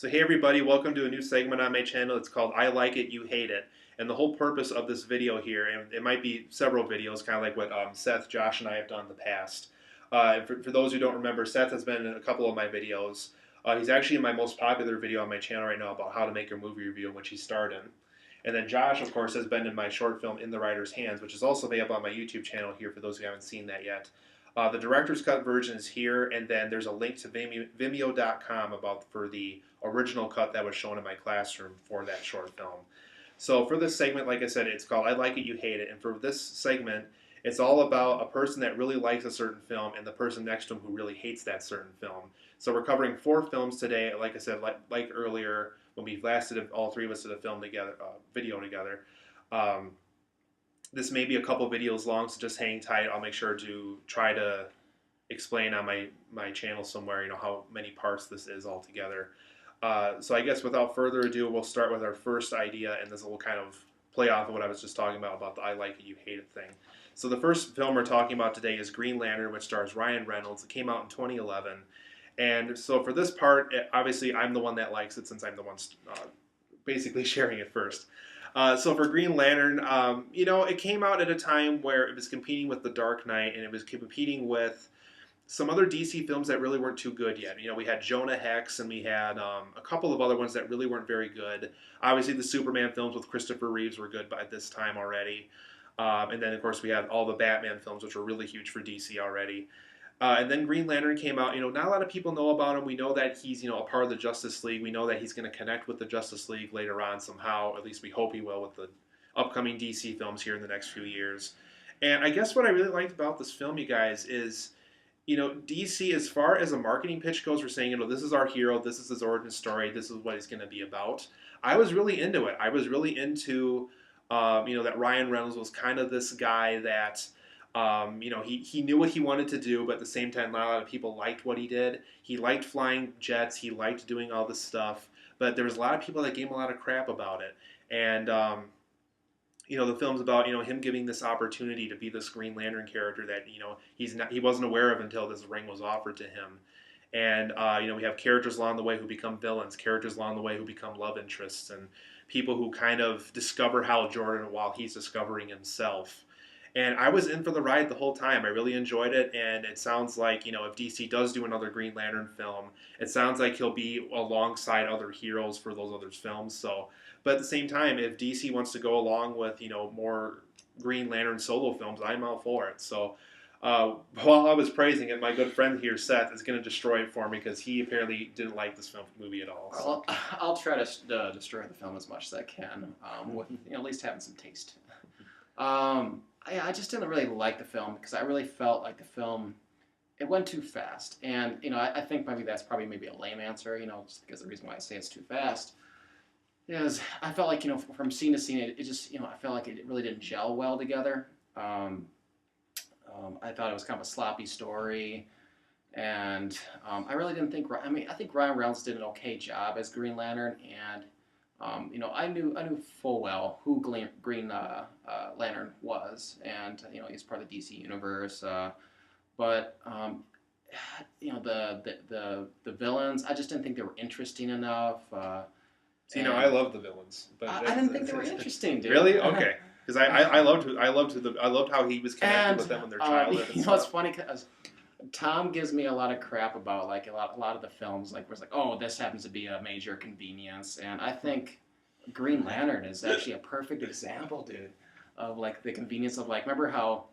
So hey everybody, welcome to a new segment on my channel. It's called I Like It, You Hate It. And the whole purpose of this video here, and it might be several videos, kind of like what Seth, Josh, and I have done in the past. For those who don't remember, Seth has been in a couple of my videos. He's actually in my most popular video on my channel right now about how to make a movie review, in which he starred in. And then Josh, of course, has been in my short film In the Writer's Hands, which is also available on my YouTube channel here for those who haven't seen that yet. The director's cut version is here, and then there's a link to Vimeo.com for the original cut that was shown in my classroom for that short film. So for this segment, like I said, it's called I Like It, You Hate It. And for this segment, it's all about a person that really likes a certain film and the person next to him who really hates that certain film. So we're covering 4 films today. Like I said, like earlier, when we last did all 3 of us did a film together, video together. This may be a couple videos long, so just hang tight. I'll make sure to try to explain on my channel somewhere, how many parts this is altogether. So I guess without further ado, we'll start with our first idea, and this will kind of play off of what I was just talking about the I Like It, You Hate It thing. So the first film we're talking about today is Green Lantern, which stars Ryan Reynolds. It came out in 2011. And so for this part, obviously I'm the one that likes it since I'm the one basically sharing it first. So for Green Lantern, it came out at a time where it was competing with The Dark Knight, and it was competing with some other DC films that really weren't too good yet. We had Jonah Hex, and we had a couple of other ones that really weren't very good. Obviously, the Superman films with Christopher Reeves were good by this time already. And then, of course, we had all the Batman films, which were really huge for DC already. And then Green Lantern came out. Not a lot of people know about him. We know that he's, a part of the Justice League. We know that he's going to connect with the Justice League later on somehow. At least we hope he will with the upcoming DC films here in the next few years. And I guess what I really liked about this film, you guys, is, DC, as far as a marketing pitch goes, we're saying, this is our hero, this is his origin story, this is what he's going to be about. I was really into it. I was really into, that Ryan Reynolds was kind of this guy that, he knew what he wanted to do, but at the same time, not a lot of people liked what he did. He liked flying jets, he liked doing all this stuff, but there was a lot of people that gave him a lot of crap about it. And, the film's about him giving this opportunity to be this Green Lantern character that he wasn't aware of until this ring was offered to him, and we have characters along the way who become villains, characters along the way who become love interests, and people who kind of discover Hal Jordan while he's discovering himself. And I was in for the ride the whole time. I really enjoyed it, and it sounds like if DC does do another Green Lantern film, it sounds like he'll be alongside other heroes for those other films. So. But at the same time, if DC wants to go along with, more Green Lantern solo films, I'm all for it. So while I was praising it, my good friend here, Seth, is going to destroy it for me because he apparently didn't like this movie at all. So. Well, I'll try to destroy the film as much as I can, with at least having some taste. I just didn't really like the film because I really felt like the film, it went too fast. And, I think maybe that's maybe a lame answer, just because the reason why I say it's too fast is I felt like, from scene to scene, it just, I felt like it really didn't gel well together. I thought it was kind of a sloppy story, and I really didn't think, I think Ryan Reynolds did an okay job as Green Lantern, and, I knew full well who Green Lantern was, and, he's part of the DC universe, but, the villains, I just didn't think they were interesting enough. I love the villains, but I didn't think they were interesting, dude. Really? Okay, because I loved how he was connected with them in their childhood. It's funny because Tom gives me a lot of crap about like a lot of the films, like where it's like, oh, this happens to be a major convenience, and I think Green Lantern is actually a perfect example, dude, of like the convenience of like, remember how.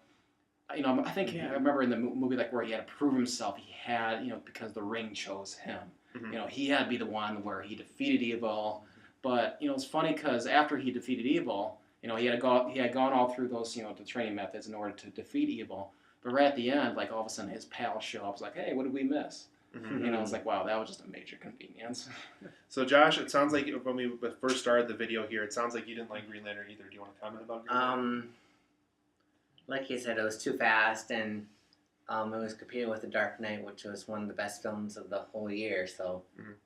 I remember in the movie like where he had to prove himself. He had, because the ring chose him. Mm-hmm. He had to be the one where he defeated evil. But it's funny because after he defeated evil, he had gone all through those the training methods in order to defeat evil. But right at the end, like all of a sudden his pals show up. It's like, hey, what did we miss? Mm-hmm. It's like, wow, that was just a major convenience. So Josh, it sounds like when we first started the video here, it sounds like you didn't like Green Lantern either. Do you want to comment about Green Lantern? Like you said, it was too fast, and it was competing with The Dark Knight, which was one of the best films of the whole year, so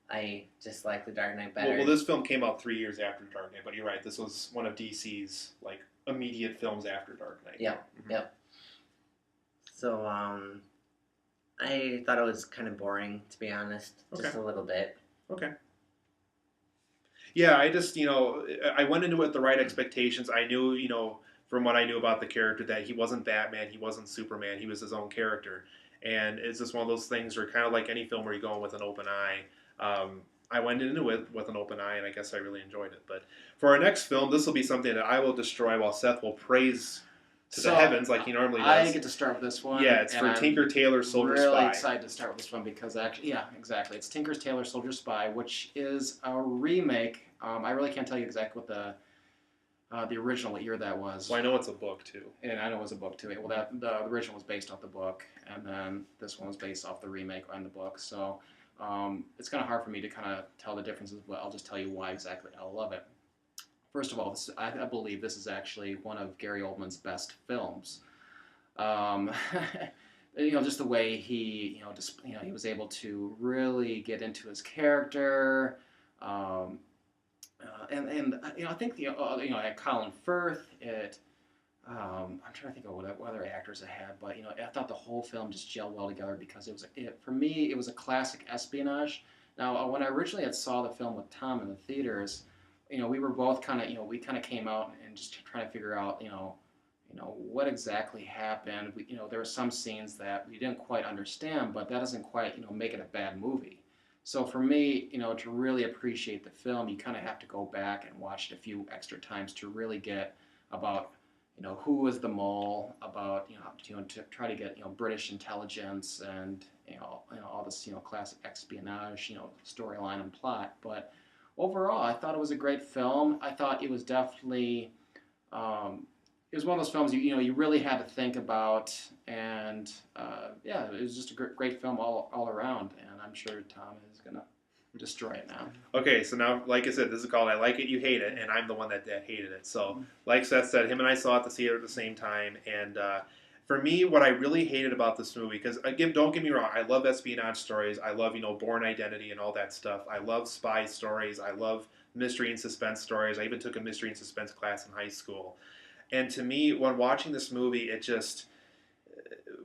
I just like The Dark Knight better. Well, this film came out 3 years after Dark Knight, but you're right, this was one of DC's, like, immediate films after Dark Knight. Yep, yep. So, I thought it was kind of boring, to be honest, just a little bit. Okay. Yeah, I just, I went into it with the right expectations. I knew, from what I knew about the character, that he wasn't Batman, he wasn't Superman, he was his own character. And it's just one of those things where, kind of like any film where you're going with an open eye. I went into it with an open eye, and I guess I really enjoyed it. But for our next film, this will be something that I will destroy while Seth will praise to the heavens like he normally does. I get to start with this one. Yeah, it's for Tinker Tailor Soldier Spy. I'm really excited to start with this one because actually, yeah, exactly. It's Tinker Tailor Soldier Spy, which is a remake. I really can't tell you exactly what the original, what year that was. Well, I know it's a book too. And I know it was a book too. Well, the original was based off the book, and then this one was based off the remake and the book. So it's kind of hard for me to kind of tell the differences, but I'll just tell you why exactly I love it. First of all, I believe this is actually one of Gary Oldman's best films. Just the way he, he was able to really get into his character. And I think I had Colin Firth. I'm trying to think of what other actors I had, but I thought the whole film just gelled well together because for me it was a classic espionage. Now, when I originally saw the film with Tom in the theaters, we were both kind of we came out and just trying to figure out what exactly happened. There were some scenes that we didn't quite understand, but that doesn't quite make it a bad movie. So for me, to really appreciate the film, you kind of have to go back and watch it a few extra times to really get about who was the mole, about to try to get British intelligence and all this classic espionage storyline and plot. But overall, I thought it was a great film. I thought it was definitely it was one of those films you really had to think about, and it was just a great film all around. And I'm sure Tom is gonna destroy it now. Okay, so now, like I said, this is called I Like It, You Hate It, and I'm the one that hated it. So, like Seth said, him and I saw it at the theater at the same time, and for me, what I really hated about this movie, because again, don't get me wrong, I love espionage stories, I love Bourne Identity and all that stuff, I love spy stories, I love mystery and suspense stories. I even took a mystery and suspense class in high school, and to me, when watching this movie, it just,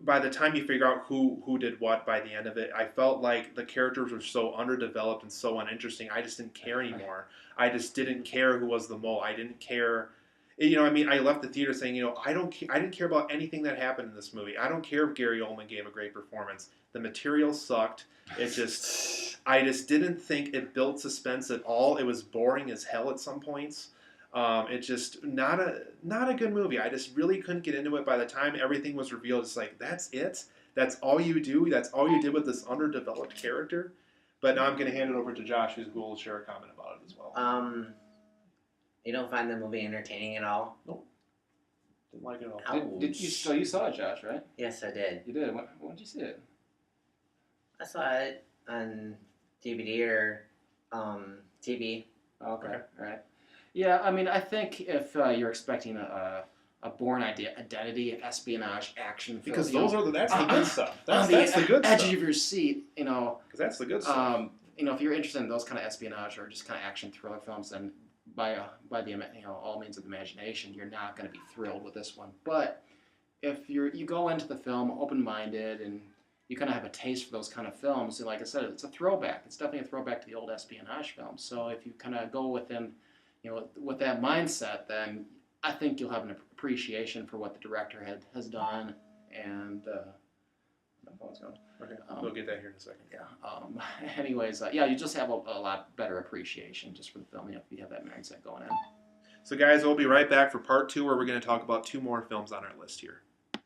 by the time you figure out who did what by the end of it, I felt like the characters were so underdeveloped and so uninteresting. I just didn't care anymore. I just didn't care who was the mole. I didn't care. I left the theater saying, I didn't care about anything that happened in this movie. I don't care if Gary Oldman gave a great performance. The material sucked. I just didn't think it built suspense at all. It was boring as hell at some points. It's just not a good movie. I just really couldn't get into it. By the time everything was revealed, it's like, that's it? That's all you do? That's all you did with this underdeveloped character? But now I'm going to hand it over to Josh, who will share a comment about it as well. You don't find the movie entertaining at all? Nope. Didn't like it at all. So you saw it, Josh, right? Yes, I did. You did? When did you see it? I saw it on DVD or TV. Okay, all right. Yeah, I mean, I think if you're expecting a Bourne Identity, espionage, action film, because that's the good stuff. That's the good edge stuff. of your seat, Because that's the good stuff. If you're interested in those kind of espionage or just kind of action thriller films, then by the all means of the imagination, you're not going to be thrilled with this one. But if you go into the film open-minded and you kind of have a taste for those kind of films, and like I said, it's a throwback. It's definitely a throwback to the old espionage films. So if you kind of go within with that mindset, then I think you'll have an appreciation for what the director has done. And my phone's going. Okay, we'll get that here in a second. Yeah. Anyways, you just have a lot better appreciation just for the film if you have that mindset going in. So, guys, we'll be right back for part 2, where we're going to talk about 2 more films on our list here.